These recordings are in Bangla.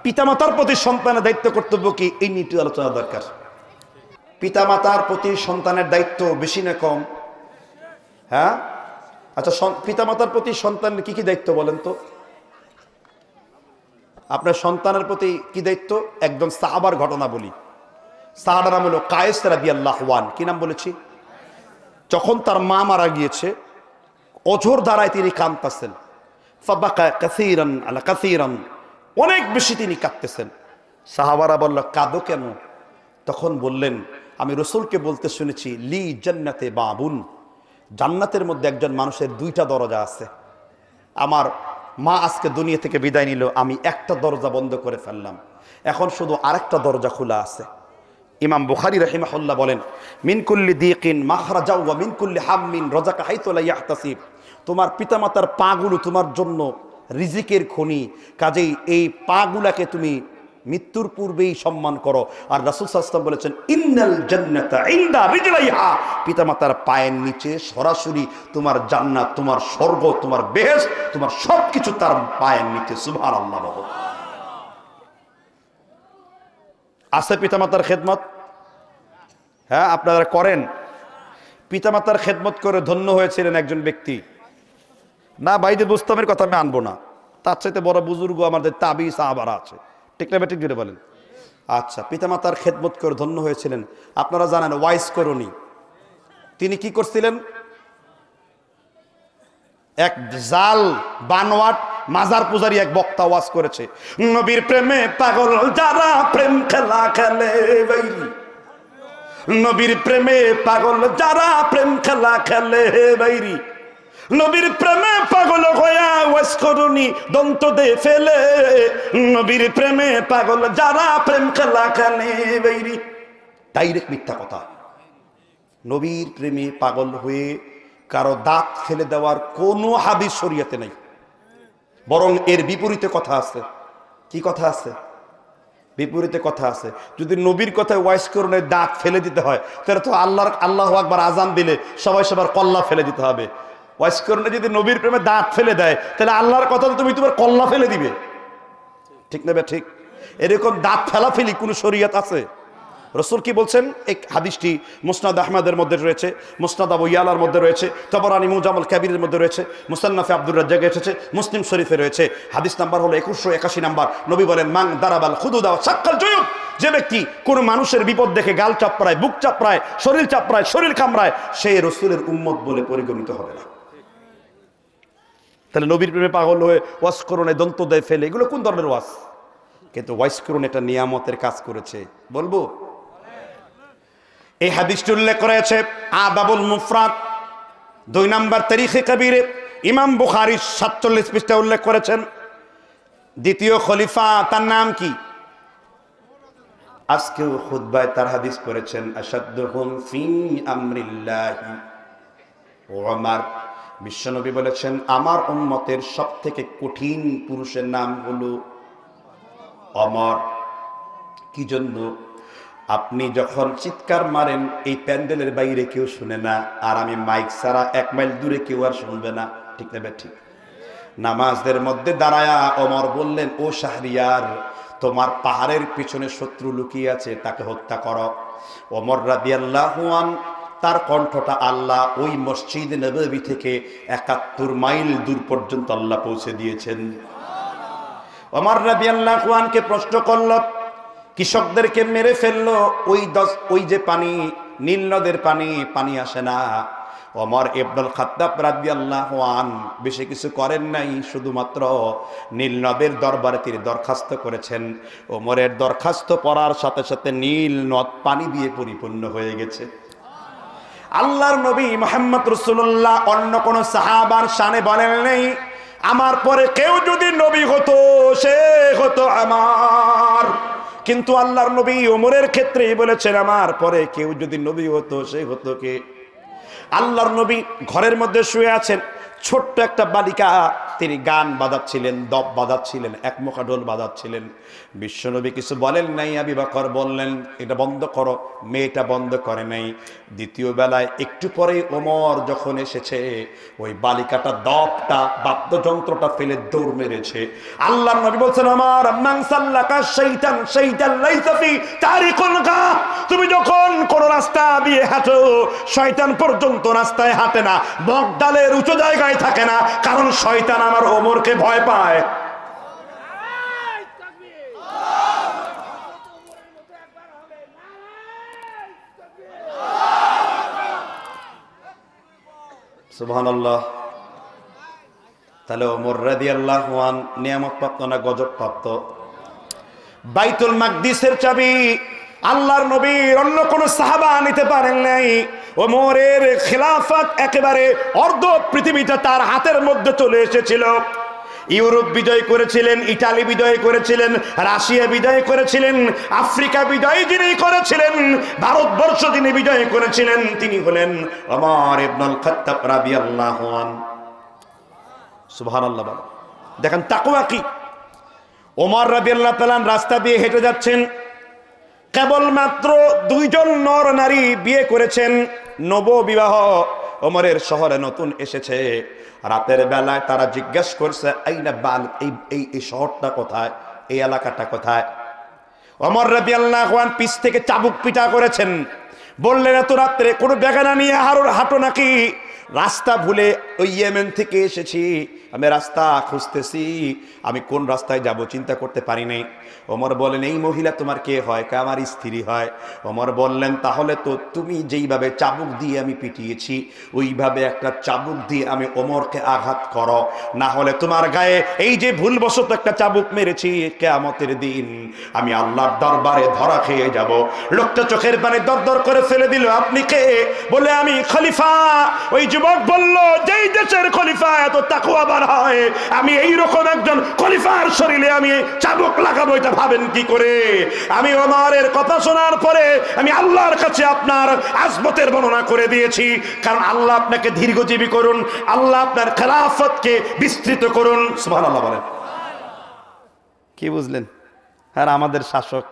পিতামাতার প্রতি সন্তানের দায়িত্ব কর্তব্য কি, এই নিয়ে একটু আলোচনা দরকার। পিতামাতার প্রতি সন্তানের দায়িত্ব বেশি না কম? হ্যাঁ, আচ্ছা, পিতামাতার প্রতি সন্তানের কি কি দায়িত্ব বলেন তো? আপনার সন্তানের প্রতি কি দায়িত্ব? একজন সাহাবার ঘটনা বলি। সাহাবার নাম হলো কায়েস রাদিয়াল্লাহু আনহু। কি নাম বলেছি? যখন তার মা মারা গিয়েছে, অঝোর ধারায় তিনি কাঁদতেছেন। ফাবাকা কাসীরান আলা কাসীরান, অনেক বেশি তিনি কাঁদতেছেন। সাহাবারা বলল, কাঁদো কেন? তখন বললেন, আমি রাসূলকে বলতে শুনেছি, লি জান্নাতে বাবুন, জান্নাতের মধ্যে একজন মানুষের দুইটা দরজা আছে। আমার মা আজকে দুনিয়া থেকে বিদায় নিল, আমি একটা দরজা বন্ধ করে ফেললাম, এখন শুধু আরেকটা দরজা খোলা আছে। ইমাম বুখারী রাহিমাহুল্লাহ বলেন, মিন কুল্লি দিকিন মাখরাজা ওয়া মিন কুল্লি হাম্মিন রাযাকা হাইতু লা ইয়াহতাসিব। তোমার পিতামাতার পাগুলো তোমার জন্য রিজিকের খনি, কাজেই এই পাগুলাকে তুমি মৃত্যুর পূর্বেই সম্মান করো। আর রাসূল সাল্লাল্লাহু আলাইহি ওয়াসাল্লাম বলেছেন, ইন্নাল জান্নাতা ইনদা রিজলাইহা, পিতামাতার পায়ের নিচে সরাসরি তোমার জান্নাত, তোমার স্বর্গ, তোমার বেহেশত, তোমার সবকিছু তার পায়ের নিচে। সুবহানাল্লাহ। বাবা আছে পিতামাতার খেদমত? হ্যাঁ, আপনারা করেন? পিতামাতার খেদমত করে ধন্য হয়েছিলেন একজন ব্যক্তি। না, বাইদুল বুস্তামের কথা আমি আনবো না, তার চাইতে বড় বুজুর্গ আমাদের তাবি সাহাবারা আছে, ঠিক না ঠিক জুড়ে বলেন। আচ্ছা, পিতামাতার খেদমত করে ধন্য হয়েছিলেন। আপনারা জানেন ওয়াইস করণী, তিনি কি করছিলেন? এক জাল বানোয়াট মাজার পূজারী এক বক্তা ওয়াজ করেছে, নবীর প্রেমে পাগল যারা প্রেম খেলা খেলে বাইরি, নবীর প্রেমে পাগল যারা প্রেম খেলা খেলে বাইরি, নবীর প্রেমে পাগল হইয়া ওয়াজ করুনি দন্ত দে ফেলে, নবীর প্রেমে পাগল যারা প্রেম খেলা খেলে বাইরি। ডাইরেক্ট মিথ্যা কথা। নবীর প্রেমে পাগল হয়ে কারো দাঁত ফেলে দেওয়ার কোনো হাদিস শরীয়তে নেই, বরং এর বিপরীতে কথা আছে। কি কথা আছে? বিপরীতে কথা আছে। যদি নবীর কথায় ওয়াইস করণে দাঁত ফেলে দিতে হয়, তাহলে তো আল্লাহু আকবার আজান দিলে সবাই সবার কল্লা ফেলে দিতে হবে। ওয়াইস করণে যদি নবীর প্রেমে দাঁত ফেলে দেয়, তাহলে আল্লাহর কথা তুমি তোমার কল্লা ফেলে দিবে, ঠিক না? ঠিক এরকম দাঁত ফেলাফেলি কোন শরীয়ত আছে? রাসূল কি বলছেন? এই হাদিসটি মুসনাদ আহমদের মধ্যে রয়েছে, মুসনাদ আবু ইয়ালার মধ্যে রয়েছে, তাবরানী মুজামুল কাবীরের মধ্যে রয়েছে, মুসান্নাফে আব্দুর রাজ্জাকে এসেছে, মুসলিম শরীফে রয়েছে। হাদিস নাম্বার হলো 2181 নাম্বার। নবী বলেন, মান দারাবাল খুদুদা ওয়া সাক্কাল জুয়ুব, যে ব্যক্তি কোন মানুষের বিপদ দেখে গাল চাপড়ায়, বুক চাপড়ায়, শরীর চাপড়ায়, শরীর কামড়ায়, সে রাসূলের উম্মত বলে পরিগণিত হবে না। তাহলে নবীর প্রেমে পাগল হয়ে ওয়াজ করণে দন্ত দেয় ফেলে, এগুলো কোন ধরনের ওয়াজ? কিন্তু ওয়াজ করণ এটা নিয়ামতের কাজ করেছে, বলবো। এই হাদিসটি উল্লেখ করেছে আদাবুল মুফরাদ 2 নম্বর তারিখে কবিরে, ইমাম বুখারী 47 পৃষ্ঠা উল্লেখ করেছেন। দ্বিতীয় খলিফা, তার নাম কি? আজকেও খুতবায় তার হাদিস করেছেন, আশাদ্দুহুম ফি আমরিল্লাহি ওমর। বিশ্বনবী বলেছেন, আমার উম্মতের সবথেকে কঠিন পুরুষের নাম হলো ওমর। কি জন্য? আপনি যখন চিৎকার মারেন এই প্যান্ডেলের বাইরে কেউ শুনে না, আর আমি মাইক ছাড়া 1 মাইল দূরে কেউ আর শুনবে না, ঠিক না? ঠিক। নামাজের মধ্যে দাঁড়ায়া ওমর বললেন, ও শাহরিয়ার, তোমার পাহাড়ের পিছনে শত্রু লুকিয়ে আছে, তাকে হত্যা করো। ওমর রাদিয়াল্লাহু আনহু তার কণ্ঠটা আল্লাহ ওই মসজিদ নববী থেকে 71 মাইল দূর পর্যন্ত আল্লাহ পৌঁছে দিয়েছেন। ওমর রাদিয়াল্লাহু আনহুকে প্রশ্ন করল, কৃষকদেরকে মেরে ফেললো, ওই যে পানি, নীল নদের পানি আসে না। ওমর ইবনুল খাত্তাব রাদিয়াল্লাহু আনহু বেশি কিছু করেন নাই, শুধুমাত্র নীল নদের দরবারে তিনি দরখাস্ত করেছেন। ওমরের দরখাস্ত পড়ার সাথে সাথে নীল নদ পানি দিয়ে পরিপূর্ণ হয়ে গেছে। আল্লাহর নবী মুহাম্মদ রাসূলুল্লাহ অন্য কোন সাহাবার শানে বলেন নাই, আমার পরে কেউ যদি নবী হতো সে হতো আমার। কিন্তু আল্লাহর নবী ওমরের ক্ষেত্রে বলেছেন, আমার পরে কেউ যদি নবী হতো সে হতো কে? আল্লাহর নবী ঘরের মধ্যে শুয়ে আছেন, ছোট্ট একটা বালিকা, তিনি গান বাজাচ্ছিলেন, দপ বাজাচ্ছিলেন, একমুখা ঢোল বাজাচ্ছিলেন। বিশ্বনবী কিছু বলেন নাই। আবু বকর বললেন, এটা বন্ধ করো। মেয়েটা বন্ধ করে নাই। দ্বিতীয় বেলায় একটু পরে ওমর যখন এসেছে, ওই বালিকাটা দপটা বাদ্যযন্ত্রটা ফেলে দৌড় মেরেছে। আল্লাহর নবী বলছেন, আমার মান সাল্লাকা শাইতান শাইতান লাইসা ফি তারিকুল গা, তুমি যখন কোন রাস্তা দিয়ে হাঁটো, শয়তান পর্যন্ত রাস্তায় হাঁটে না, বকডালের উঁচু জায়গায় থাকে না, কারণ শয়তান আমার ওমরকে ভয় পায়। সুবহানাল্লাহ। তাহলে ওমর রাদিয়াল্লাহু আনহু নিয়ামত প্রাপ্ত না গজব প্রাপ্ত? বাইতুল মাকদিসের চাবি আল্লাহর নবীর অন্য কোন সাহাবা নিতে পারেন নাই। ওমরের খিলাফত একেবারে অর্ধ পৃথিবীটা তার হাতের মধ্যে চলে এসেছিল। ইউরোপ বিজয় করেছিলেন, ইটালি বিজয় করেছিলেন, রাশিয়া বিজয় করেছিলেন, আফ্রিকা বিজয় যিনি করেছিলেন, ভারতবর্ষ যিনি বিজয় করেছিলেন, তিনি হলেন ওমর ইবনুল খাত্তাব রাদিয়াল্লাহু আনহু। সুবহানাল্লাহ। দেখেন তাকওয়া কি। ওমর রাদিয়াল্লাহু তাআলা রাস্তা দিয়ে হেঁটে যাচ্ছেন, কেবলমাত্র 2 জন নর নারী বিয়ে করেছেন, নববিবাহ। ওমরের শহরে নতুন এসেছে। রাতের বেলায় তারা জিজ্ঞেস করছে, আইনা বাল, এই শহরটা কোথায়, এই এলাকাটা কোথায়? ওমর রাদিয়াল্লাহু আনহু পিছ থেকে চাবুক পিটা করেছেন। বললেন, এত রাত্রে কোনো বেগানা নিয়ে হাঁটো নাকি? রাস্তা ভুলে ওই ইয়েমেন থেকে এসেছি, আমি রাস্তা খুঁজতেছি, আমি কোন রাস্তায় যাব চিন্তা করতে পারি নাই। ওমর বলেন, এই মহিলা তোমার কে হয়? আমার স্ত্রী হয়। ওমর বললেন, তাহলে তো তুমি যেইভাবে চাবুক দিয়ে আমি পিটিয়েছি, ওইভাবে একটা চাবুক দিয়ে আমি ওমরকে আঘাত করো, না হলে তোমার গায়ে এই যে ভুলবশত একটা চাবুক মেরেছি, কিয়ামতের দিন আমি আল্লাহর দরবারে ধরা খেয়ে যাব। লোকটা চোখের পানি দরদর করে ফেলে দিল। আপনি কে? বলে, আমি খলিফা। ওই যুবক বলল, যেই দেশের খলিফা এত তাকওয়াবান হয়, আমি এইরকম একজন খলিফার শরীরে আমি চাবুক লাগাবো, এটা ভাবেন কি করে? আমি ওমরের কথা শোনার পরে আমি আল্লাহর কাছে আপনার আজমতের বর্ণনা করে দিয়েছি, কারণ আল্লাহ আপনাকে দীর্ঘজীবী করুন, আল্লাহ আপনার খেলাফতকে বিস্তৃত করুন। সুবহানাল্লাহ বলেন। কি বুঝলেন? আর আমাদের শাসক।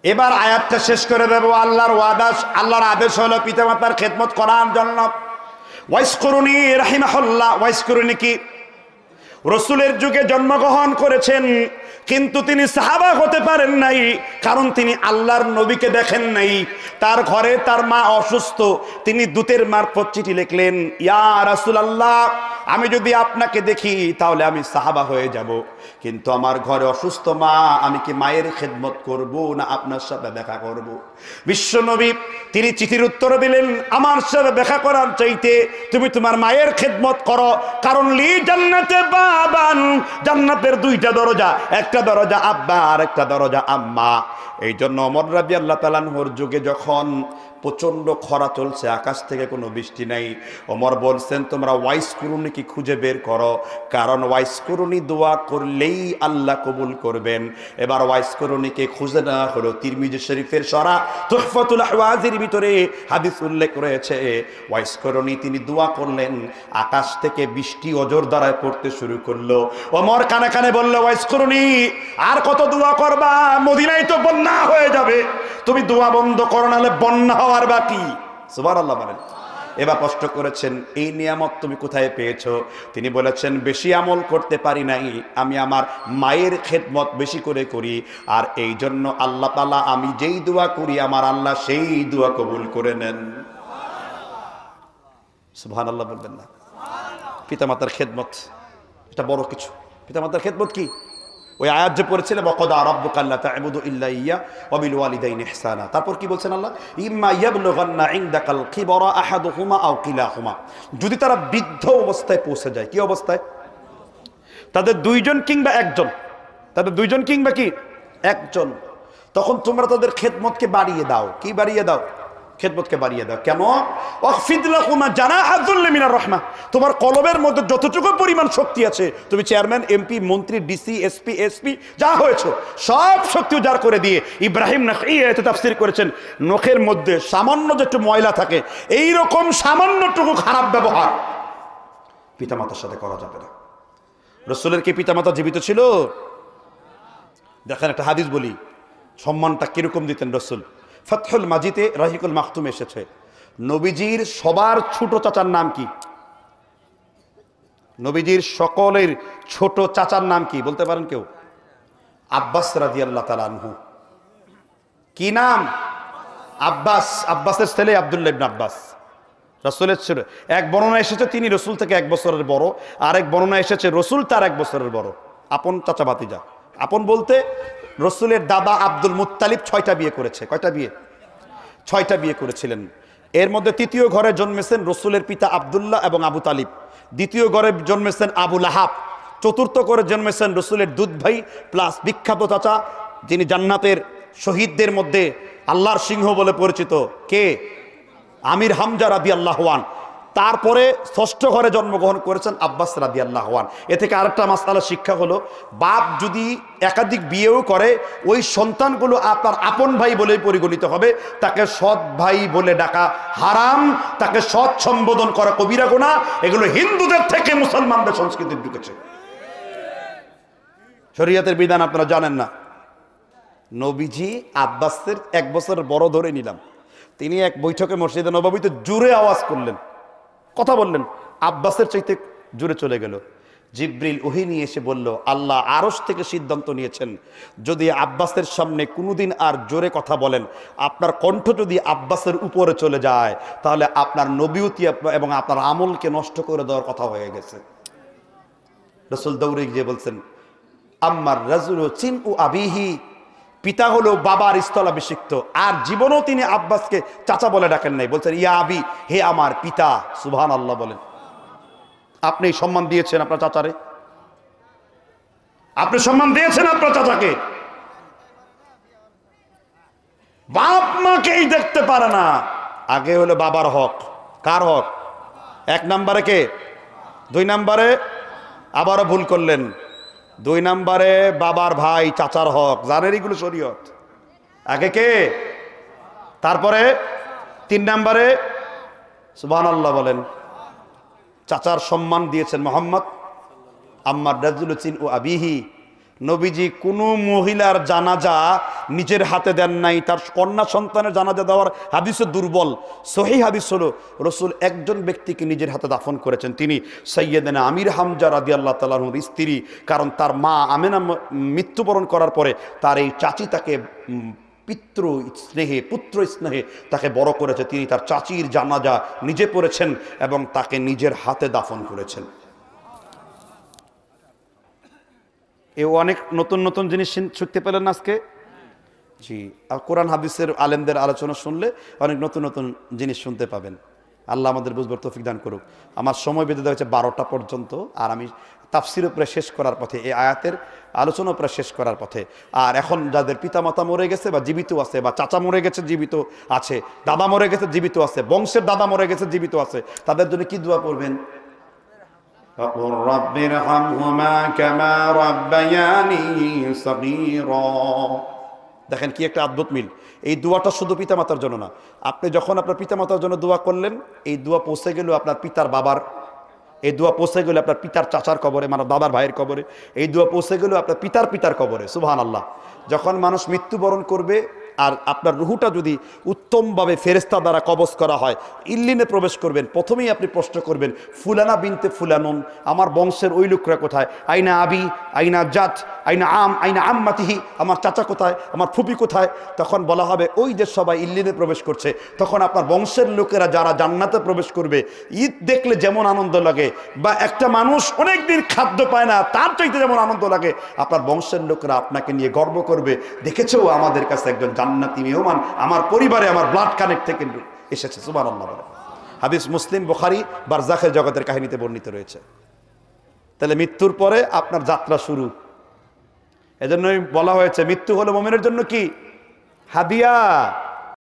এবার আয়াতটা শেষ করে দেব। আল্লাহর ওয়াদা, আল্লাহর আদেশ হলো পিতামাতার খেদমত করার জন্য। ওয়াইসকুরুনি রাহিমাহুল্লাহ। ওয়াইসকুরুনি কি? রসুলের যুগে জন্মগ্রহণ করেছেন, কিন্তু তিনি সাহাবা হতে পারেন নাই, কারণ তিনি আল্লাহর নবীকে দেখেন নাই। তার ঘরে তার মা অসুস্থ, তিনি দূতের মারফত চিঠি লিখলেন, ইয়া রাসূলুল্লাহ, আমি যদি আপনাকে দেখি তাহলে আমি সাহাবা হয়ে যাব, কিন্তু আমার ঘরে অসুস্থ মা, আমি কি মায়ের খেদমত করব না আপনার সাথে দেখা করব? বিশ্বনবী তিনি চিঠির উত্তর দিলেন, আমার সাথে দেখা করার চাইতে তুমি তোমার মায়ের খেদমত করো, কারণ লি জান্নাতে বাবান, জান্নাতের 2টা দরজা, একটা দরজা আব্বা আর একটা দরজা আম্মা। এই জন্য ওমর রাদিয়াল্লাহু তাআলা আনহুর যুগে যখন প্রচন্ড খরা চলছে, আকাশ থেকে কোনো বৃষ্টি নাই, ওমর বলছেন, তোমরা ওয়াইসকুরুনি কি খুঁজে বের করো, কারণ ওয়াইসকুরুনি দোয়া করলেই আল্লাহ কবুল করবেন। এবার ওয়াইসকুরুনিকে খুঁজে নেওয়া হলো। তিরমিজি শরীফের সরা তুহফাতুল আহওয়াজির ভিতরে হাদিস উল্লেখ রয়েছে, ওয়াইসকুরুনি তিনি দোয়া করলেন, আকাশ থেকে বৃষ্টি অজর দ্বারায় পড়তে শুরু করলো। ওমর কানে কানে বলল, ওয়াইসকুরুনি আর কত দোয়া করবা? মদিনায় তো বন্যা হয়ে যাবে, তুমি দোয়া বন্ধ করো, নাহলে বন্যা হওয়ার বাকি। সুবহানাল্লাহ বলেন। এবার কষ্ট করেছেন, এই নিয়ামত তুমি কোথায় পেয়েছো? তিনি বলেছেন, বেশি আমল করতে পারি নাই, আমি আমার মায়ের খেদমত বেশি করে করি, আর এই জন্য আল্লাহ তাআলা আমি যেই দোয়া করি আমার আল্লাহ সেই দোয়া কবুল করে নেন। সুবহানাল্লাহ বলবেন না? পিতামাতার খেদমত এটা বড় কিছু। পিতামাতার খেদমত কি? ওই আয়াত যে পড়েছিলাম, ওয়াকাদা রাব্বুকা আল্লা তা'বুদু ইল্লা ইয়্যা ওয়া বিল ওয়ালিদাইনি ইহসানা, তারপর কি বলছেন আল্লাহ? ইম্মা ইয়াবলুগান্না ইনদাকাল কিবরা আহাদুহুমা আও কিলাহুমা, যদি তারা বৃদ্ধ অবস্থায় পৌঁছে যায়। কি অবস্থায়? তাদের 2 জন কিংবা 1 জন, তাদের 2 জন কিংবা কি 1 জন, তখন তোমরা তাদের খেদমতকে বাড়িয়ে দাও। কি বাড়িয়ে দাও? খেদমতকে বাড়িয়ে দাও। কেন? ওয়াখফিদ লাহুমা জানাহা যুল্লি মিনার রাহমা, তোমার কলবের মধ্যে যতটুকু পরিমাণ শক্তি আছে, তুমি চেয়ারম্যান, এমপি, মন্ত্রী, ডিসি, এসপি যা হয়েছে সব শক্তি উজাড় করে দিয়ে, ইব্রাহিম নাখঈ এতে তাফসীর করেছেন, নখের মধ্যে সামান্য যেটু ময়লা থাকে, এই রকম সামান্যটুকু খারাপ ব্যবহার পিতামাতার সাথে করা যাবে না। রসুলের কি পিতামাতা জীবিত ছিল? দেখেন একটা হাদিস বলি, সম্মানটা কিরকম দিতেন রসুল। ফাতহুল মাজিদে রাহিকুল মাখতুম এসেছে, নবীজির সবার ছোট চাচার নাম কি? নবীজির সকলের ছোট চাচার নাম কি বলতে পারেন কেউ? আব্বাস রাদিয়াল্লাহু তাআলা আনহু। কি নাম? আব্বাস। আব্বাসের ছেলে আব্দুল্লাহ ইবনে আব্বাস রসুলের ছিল। এক বর্ণনা এসেছে তিনি রসুল থেকে 1 বছরের বড়, আর এক বর্ণনা এসেছে রসুল তার 1 বছরের বড়। আপন চাচা ভাতিজা। আপন বলতে রসুলের দাদা আব্দুল মুত্তালিব 6টা বিয়ে করেছে। কয়টা বিয়ে? 6টা বিয়ে করেছিলেন। এর মধ্যে তৃতীয় ঘরে জন্মেছেন রসুলের পিতা আব্দুল্লাহ এবং আবু তালিব। দ্বিতীয় ঘরে জন্মেছেন আবু লাহাব। চতুর্থ ঘরে জন্মেছেন রসুলের দুধ ভাই প্লাস বিখ্যাত চাচা, যিনি জান্নাতের শহীদদের মধ্যে আল্লাহর সিংহ বলে পরিচিত, কে? আমির হামজা রাদিয়াল্লাহু আনহু। তারপরে 6ষ্ঠ ঘরে জন্মগ্রহণ করেছেন আব্বাস রাদিয়াল্লাহু আনহু। এ থেকে আরেকটা মাসআলা শিক্ষা হলো, বাপ যদি একাধিক বিয়েও করে ওই সন্তানগুলো আপনার আপন ভাই বলেই পরিগণিত হবে। তাকে সৎ ভাই বলে ডাকা হারাম, তাকে সৎ সম্বোধন করা কবিরা গুনাহ। এগুলো হিন্দুদের থেকে মুসলমানদের সংস্কৃতি ঢুকেছে। শরীয়তের বিধান আপনারা জানেন না। নবীজি আব্বাসের 1 বছরের বড় ধরে নিলাম, তিনি এক বৈঠকে মসজিদে নববীতে জোরে আওয়াজ করলেন, কথা বললেন, আব্বাসের চাইতে জোরে চলে গেল। জিবরিল ওহী নিয়ে এসে বলল, আল্লাহ আরশ থেকে সিদ্ধান্ত নিয়েছেন, যদি আব্বাসের সামনে কোনোদিন আর জোরে কথা বলেন, আপনার কণ্ঠ যদি আব্বাসের উপরে চলে যায়, তাহলে আপনার নবুয়তি এবং আপনার আমলকে নষ্ট করে দেওয়ার কথা হয়ে গেছে। রাসূল দৌড়ে গিয়ে বলছেন, আম্মার রাজুলু চিনউ আবিহি, পিতা হলো বাবার স্থলাভিষিক্ত, আর জীবনেও তিনি আব্বাসকে চাচা বলে ডাকেন নাই, বলছেন ইয়া আবি, হে আমার পিতা। সুবহানাল্লাহ বলেন। আপনি সম্মান দিয়েছেন আপনার চাচারে? আপনি সম্মান দিয়েছেন আপনার চাচাকে? বাপ মাকেই দেখতে পারে না। আগে হলো বাবার হক। কার হক? 1 নম্বরে কে? 2 নম্বরে আবারও ভুল করলেন, 2 নম্বরে বাবার ভাই চাচার হক। জানেন এগুলো শরীয়ত। আগে কে? তারপরে 3 নম্বরে সুবহানাল্লাহ বলেন, চাচার সম্মান দিয়েছেন মুহাম্মদ। আম্মার রাজুলু চিনউ আবিহি, নবীজি কোনো মহিলার জানাজা নিজের হাতে দেন নাই। তার কন্যা সন্তানের জানাজা দেওয়ার হাদিসে দুর্বল। সহিহ হাদিস হলো রসুল একজন ব্যক্তিকে নিজের হাতে দাফন করেছেন, তিনি সাইয়েদনা আমির হামজা রাদিয়াল্লাহু তাআলা আনহুর স্ত্রী। কারণ তার মা আমেনা মৃত্যুবরণ করার পরে তার এই চাচি তাকে পিতৃ স্নেহে, পুত্র স্নেহে তাকে বড় করেছে। তিনি তার চাচির জানাজা নিজে পড়েছেন এবং তাকে নিজের হাতে দাফন করেছেন। এ অনেক নতুন নতুন জিনিস শিখতে পেলেন আজকে। জি, আর কোরআন হাদিসের আলেমদের আলোচনা শুনলে অনেক নতুন নতুন জিনিস শুনতে পাবেন। আল্লাহ আমাদের বুঝবার তৌফিক দান করুক। আমার সময় বেঁধে দেওয়া হচ্ছে 12টা পর্যন্ত, আর আমি তাফসির উপরে শেষ করার পথে, এই আয়াতের আলোচনা উপরে শেষ করার পথে। আর এখন যাদের পিতামাতা মরে গেছে বা জীবিত আছে, বা চাচা মরে গেছে জীবিত আছে, দাদা মরে গেছে জীবিত আছে, বংশের দাদা মরে গেছে জীবিত আছে, তাদের জন্য কি দোয়া পড়বেন? দেখেন কি একটা অদ্ভুত মিল। এই দোয়াটা শুধু পিতামাতার জন্য না, আপনি যখন আপনার পিতামাতার জন্য দোয়া করলেন, এই দোয়া পৌঁছে গেল আপনার পিতার বাবার, এই দোয়া পৌঁছে গেল আপনার পিতার চাচার কবরে, মানে দাদার ভাইয়ের কবরে, এই দোয়া পৌঁছে গেল আপনার পিতার পিতার কবরে। সুবহানাল্লাহ। যখন মানুষ মৃত্যুবরণ করবে আর আপনার রুহুটা যদি উত্তমভাবে ফেরেশতা দ্বারা কবজ করা হয়, ইল্লিনে প্রবেশ করবেন, প্রথমেই আপনি প্রশ্ন করবেন, ফুলানা বিনতে ফুলানুন, আমার বংশের ওই লোকরা কোথায়? আইনা আবি, আইনা জাত, আইনা আইনা আম্মাতিহি, আমার চাচা কোথায়, আমার ফুপি কোথায়? তখন বলা হবে ওই যে সবাই ইল্লিনে প্রবেশ করছে। তখন আপনার বংশের লোকেরা যারা জান্নাতে প্রবেশ করবে, ঈদ দেখলে যেমন আনন্দ লাগে, বা একটা মানুষ অনেকদিন খাদ্য পায় না তার চাইতে যেমন আনন্দ লাগে, আপনার বংশের লোকেরা আপনাকে নিয়ে গর্ব করবে, দেখেছো আমাদের কাছে একজন জান্নাতি মেহমান আমার পরিবারে, আমার ব্লাড কানেক্ট থেকে এসেছে। সুবহানাল্লাহ বলে। হাদিস মুসলিম, বুখারী, বারজাখের জগতের কাহিনীতে বর্ণিত রয়েছে। তাহলে মৃত্যুর পরে আপনার যাত্রা শুরু। এজন্যই বলা হয়েছে মৃত্যু হলো মুমিনের জন্য কি? হাদিয়া।